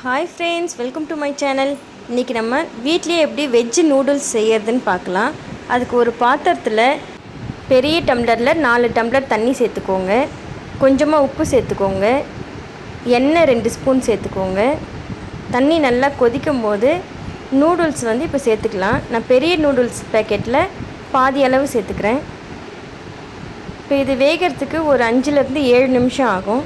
Hi friends, welcome to my channel. இன்னைக்கு நம்ம வீட்லயே எப்படி வெஜ் நூடுல்ஸ் செய்யறதுன்னு பார்க்கலாம். அதுக்கு ஒரு பாத்திரத்துல பெரிய டம்ளர்ல 4 டம்ளர் தண்ணி சேர்த்துக்கோங்க. கொஞ்சமா உப்பு சேர்த்துக்கோங்க. எண்ணெய் 2 ஸ்பூன் சேர்த்துக்கோங்க. தண்ணி நல்லா கொதிக்கும்போது நூடுல்ஸ் இப்போ சேர்த்துக்கலாம். நான் பெரிய நூடுல்ஸ் பாக்கெட்ல பாதி அளவு சேர்த்துக்கிறேன். இப்போ இது வேகிறதுக்கு ஒரு 5 ல இருந்து 7 நிமிஷம் ஆகும்.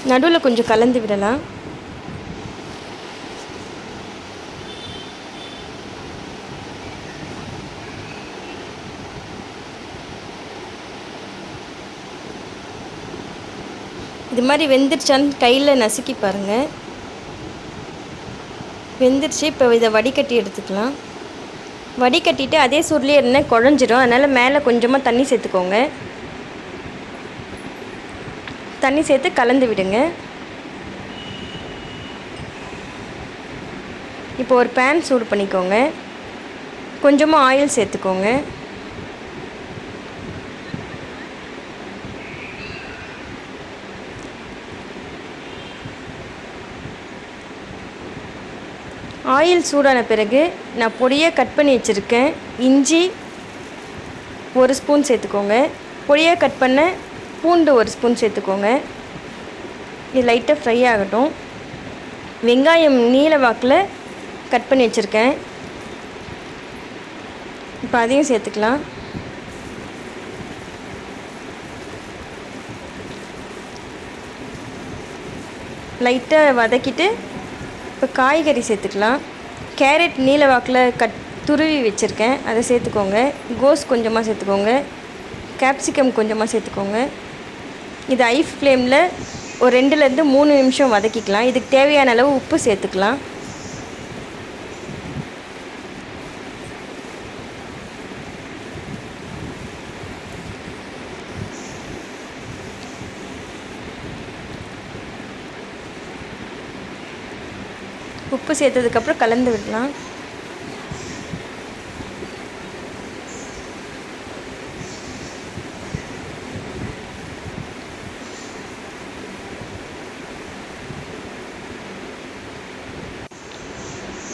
நடுவில் கொஞ்சம் கலந்து விடலாம். இது மாதிரி வெந்துருச்சான்னு கையில் நசுக்கி பாருங்கள். வெந்துருச்சு. இப்போ இதை வடிகட்டி எடுத்துக்கலாம். வடிகட்டிட்டு அதே சூட்லேயே இருந்தால் குழஞ்சிரும். அதனால் மேலே கொஞ்சமாக தண்ணி சேர்த்துக்கோங்க. தண்ணி சேர்த்து கலந்து விடுங்க. இப்போ ஒரு பேன் சூடு பண்ணிக்கோங்க. கொஞ்சமாக ஆயில் சேர்த்துக்கோங்க. ஆயில் சூடான பிறகு நான் பொடியாக கட் பண்ணி வச்சுருக்கேன் இஞ்சி 1 ஸ்பூன் சேர்த்துக்கோங்க. பொடியாக கட் பண்ண பூண்டு 1 ஸ்பூன் சேர்த்துக்கோங்க. இது லைட்டாக ஃப்ரை ஆகட்டும். வெங்காயம் நீல வாக்கில் கட் பண்ணி வச்சுருக்கேன். இப்போ அதையும் சேர்த்துக்கலாம். லைட்டாக வதக்கிட்டு இப்போ காய்கறி சேர்த்துக்கலாம். கேரட் நீல வாக்கில் துருவி வச்சுருக்கேன், அதை சேர்த்துக்கோங்க. கோஸ் கொஞ்சமாக சேர்த்துக்கோங்க. கேப்சிகம் கொஞ்சமாக சேர்த்துக்கோங்க. இது ஹை ஃப்ளேமில் ஒரு 2 ல இருந்து 3 நிமிஷம் வதக்கிக்கலாம். இதுக்கு தேவையான அளவு உப்பு சேர்த்துக்கலாம். உப்பு சேர்த்ததுக்கப்புறம் கலந்து விடலாம்.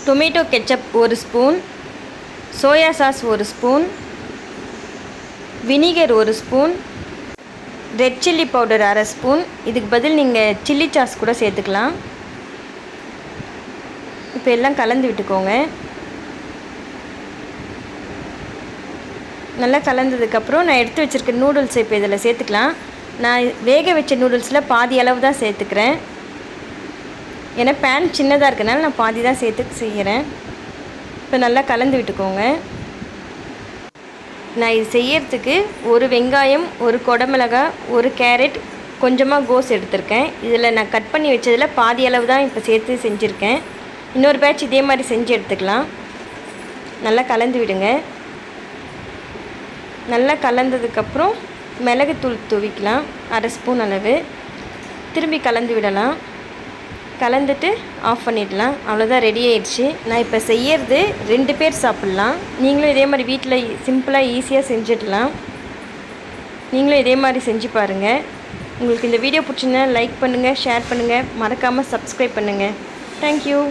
Tomato ketchup 1 spoon, soya sauce 1 spoon, vinegar 1 spoon, red chilli powder 1/2 spoon. இதுக்கு பதில் நீங்கள் சில்லி சாஸ் கூட சேர்த்துக்கலாம். இப்போ எல்லாம் கலந்து விட்டுக்கோங்க. நல்லா கலந்ததுக்கப்புறம் நான் எடுத்து வச்சுருக்க நூடுல்ஸை இப்போ இதில் சேர்த்துக்கலாம். நான் வேக வச்ச நூடுல்ஸில் பாதி அளவு தான் சேர்த்துக்கிறேன். ஏன்னா பேன் சின்னதாக இருக்கனால நான் பாதி தான் சேர்த்து செய்கிறேன். இப்போ நல்லா கலந்து விட்டுக்கோங்க. நான் இது செய்யறதுக்கு ஒரு வெங்காயம், ஒரு குடமிளகாய், ஒரு கேரட், கொஞ்சமாக கோஸ் எடுத்திருக்கேன். இதில் நான் கட் பண்ணி வச்சதில் பாதி அளவு தான் இப்போ சேர்த்து செஞ்சுருக்கேன். இன்னொரு பேட்ச் இதே மாதிரி செஞ்சு எடுத்துக்கலாம். நல்லா கலந்து விடுங்க. நல்லா கலந்ததுக்கப்புறம் மிளகுத்தூள் தூவிக்கலாம் 1/2 ஸ்பூன் அளவு. திரும்பி கலந்து விடலாம். கலந்துட்டு ஆஃப் பண்ணிடலாம். அவ்வளோதான், ரெடி ஆயிடுச்சு. நான் இப்போ செய்யறது 2 பேர் சாப்பிட்லாம். நீங்களும் இதே மாதிரி வீட்டில் சிம்பிளாக ஈஸியாக செஞ்சிடலாம். நீங்களும் இதே மாதிரி செஞ்சு பாருங்கள். உங்களுக்கு இந்த வீடியோ பிடிச்சிருந்தா லைக் பண்ணுங்கள், ஷேர் பண்ணுங்கள், மறக்காமல் சப்ஸ்கிரைப் பண்ணுங்கள். தேங்க்யூ.